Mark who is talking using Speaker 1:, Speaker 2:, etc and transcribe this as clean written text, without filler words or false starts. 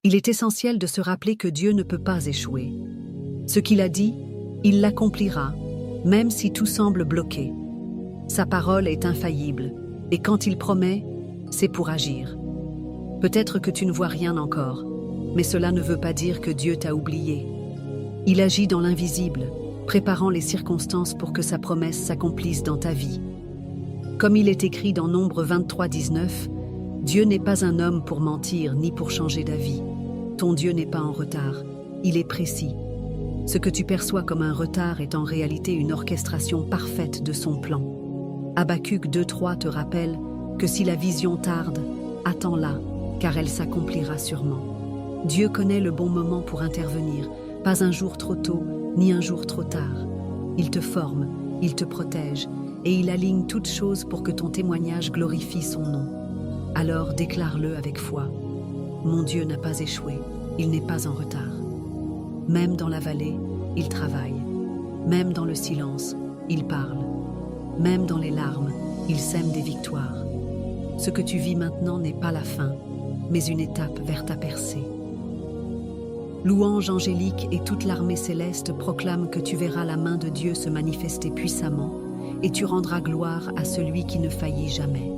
Speaker 1: Il est essentiel de se rappeler que Dieu ne peut pas échouer. Ce qu'il a dit, il l'accomplira, même si tout semble bloqué. Sa parole est infaillible, et quand il promet, c'est pour agir. Peut-être que tu ne vois rien encore, mais cela ne veut pas dire que Dieu t'a oublié. Il agit dans l'invisible, préparant les circonstances pour que sa promesse s'accomplisse dans ta vie. Comme il est écrit dans Nombre 23, 19, Dieu n'est pas un homme pour mentir ni pour changer d'avis. Ton Dieu n'est pas en retard, il est précis. Ce que tu perçois comme un retard est en réalité une orchestration parfaite de son plan. Habacuc 2.3 te rappelle que si la vision tarde, attends-la, car elle s'accomplira sûrement. Dieu connaît le bon moment pour intervenir, pas un jour trop tôt, ni un jour trop tard. Il te forme, il te protège, et il aligne toutes choses pour que ton témoignage glorifie son nom. Alors déclare-le avec foi. Mon Dieu n'a pas échoué, il n'est pas en retard. Même dans la vallée, il travaille. Même dans le silence, il parle. Même dans les larmes, il sème des victoires. Ce que tu vis maintenant n'est pas la fin, mais une étape vers ta percée. Louange angélique et toute l'armée céleste proclament que tu verras la main de Dieu se manifester puissamment et tu rendras gloire à celui qui ne faillit jamais.